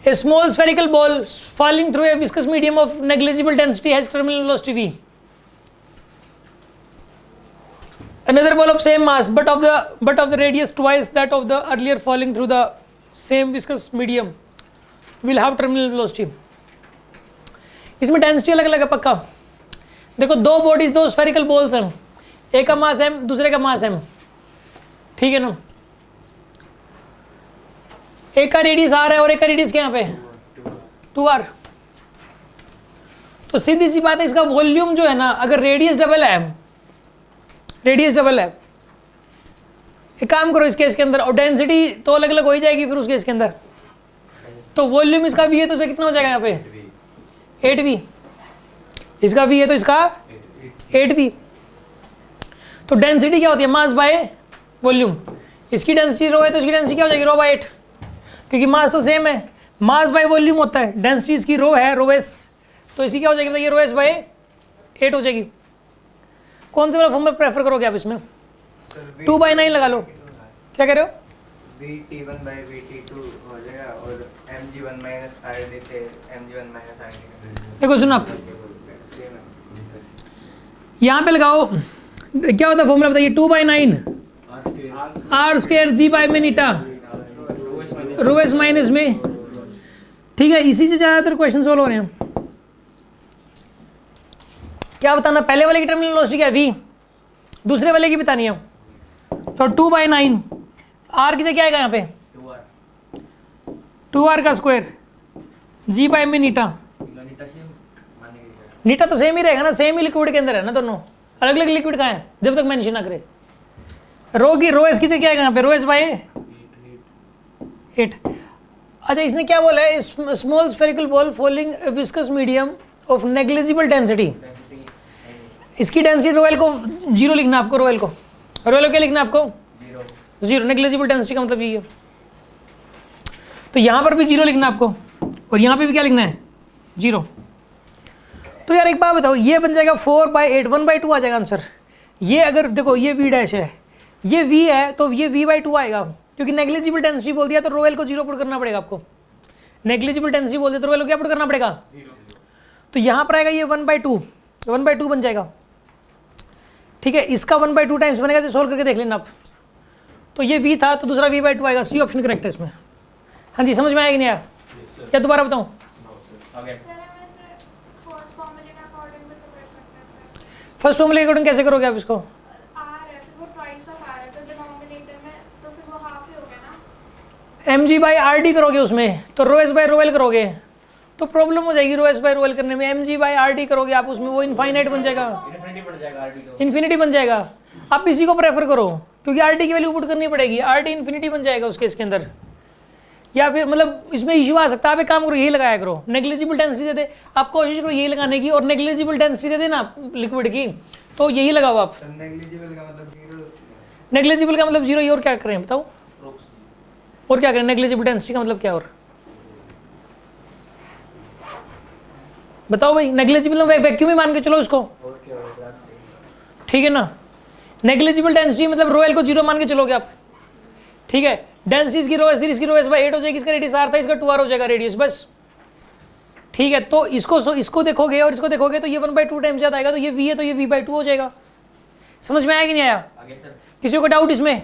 A small spherical ball falling through a viscous medium of negligible density has terminal velocity v. Another ball of same mass but of the radius twice that of the earlier falling through the same viscous medium will have terminal velocity. इसमें density अलग अलग है पक्का. देखो दो bodies, दो spherical balls हैं, एक का मास m दूसरे का मास m, ठीक है ना. एक का रेडियस r है और एक का रेडियस क्या यहाँ पे 2r. तो सीधी सी बात है, इसका वॉल्यूम जो है ना, अगर रेडियस डबल है, रेडियस डबल है, एक काम करो इस केस के अंदर, और डेंसिटी तो अलग अलग हो ही जाएगी फिर उस केस के अंदर, तो वॉल्यूम इसका v है तो इसे कितना हो जाएगा यहाँ पे 8v. इसका v है तो इसका 8v. तो डेंसिटी क्या होती है, मास बाय वॉल्यूम. इसकी डेंसिटी रो है तो इसकी डेंसिटी क्या हो जाएगी, रो बाय 8, क्योंकि मास तो सेम है. मास बाय वॉल्यूम होता है, डेंसिटी इसकी रो है, रो एस, तो इसकी क्या हो जाएगी बताइए, रो एस बाय 8 हो जाएगी. कौन से वाला फॉर्मूला प्रेफर करोगे आप इसमें, 2/9 लगा लो. क्या कह रहे हो, VT1/VT2 हो जाएगा और mg1 RD से mg1 RD. देखो सुनो आप यहाँ पे लगाओ, क्या होता है फॉर्मूला बताइए, 2/9 r² g बाय में नीटा रो एस माइनस में, ठीक है. इसी से ज़्यादातर क्वेश्चन सोल्व हो रहे हैं. क्या बताना, पहले वाले की टर्मिनल वेलोसिटी क्या है v, दूसरे वाले की बतानी है. तो 2/9 r की जगह क्या आएगा यहाँ पे 2r का स्क्वायर g बाय में नीटा. नीटा तो सेम ही रहेगा ना, सेम ही लिक्विड के अंदर है ना, दोनों अलग अलग लिक्विड कहाँ है जब तक मेंशन ना करे. रो की रो एस की जगह क्या आएगा यहाँ पे, रो एस बाय 8. अच्छा इसने क्या बोला है, small spherical ball falling viscous medium of negligible density. इसकी डेंसिटी रोएल को 0 लिखना आपको, रोएल को क्या लिखना आपको 0. नेग्लिजिबल डेंसिटी का मतलब यही है. तो यहाँ पर भी 0 लिखना आपको, और यहाँ पे भी क्या लिखना है 0. तो यार एक बात बताओ, ये बन जाएगा 4/8, 1/2 आ जाएगा आंसर. ये अगर देखो ये v डैश है, ये v है, तो ये v/2 आएगा, क्योंकि नेग्लिजिबल डेंसिटी बोल दिया तो रोएल को 0 पुट करना पड़ेगा आपको. नेग्लिजिबल डेंसिटी बोल दिया तो रोएल को क्या पुट करना पड़ेगा 0. तो यहाँ पर आएगा ये 1/2 बन जाएगा, ठीक है. इसका 1/2 टाइम्स बनेगा, तो सोल्व करके देख लेना आप. तो ये v था तो दूसरा v/2 आएगा. सी ऑप्शन करेक्ट है इसमें. हाँ जी, समझ में आया कि नहीं आया, या दोबारा बताऊँ. फर्स्ट फॉर्मूले के अकॉर्डिंग कैसे करोगे आप इसको, mg बाई RD करोगे उसमें, तो rho S by rho L करोगे तो प्रॉब्लम हो जाएगी. Rho S by rho L करने में mg बाई RD करोगे आप उसमें, वो इनफाइनाइट बन जाएगा, इन्फिनिटी बन जाएगा. आप इसी को प्रेफर करो, क्योंकि RD की वैल्यू पुट करनी पड़ेगी, RD इन्फिनिटी बन जाएगा उसके इसके अंदर. या फिर मतलब इसमें इशू आ सकता है, आप एक काम करो यही लगाया करो, नेग्लिजिबल डेंसिटी दे दे, आप कोशिश करो यही लगाने की, और नेग्लिजिबल डेंसिटी दे देना लिक्विड की, तो यही लगाओ आप. नेग्लिजिबल का मतलब 0. और क्या करें बताओ, और क्या करें, नेग्लिजिबल डेंसिटी का मतलब क्या, और बताओ भाई. नेग्लिजिबल वैक्यूम ही मान के चलो इसको, ठीक है ना. नेग्लिजिबल डेंसिटी मतलब रो एल को 0 मान के चलोगे आप, ठीक है. डेंसिटी इसकी रो एस, इसकी रो एस बाई 8 हो जाएगी, इसका रेडियस r था, इसका 2r हो जाएगा रेडियस, बस, ठीक है. तो इसको देखोगे और इसको देखोगे तो ये 1/2 टाइम्स ज़्यादा आएगा, तो ये v है तो ये v/2 हो जाएगा. समझ में आया कि नहीं आया, किसी को डाउट इसमें.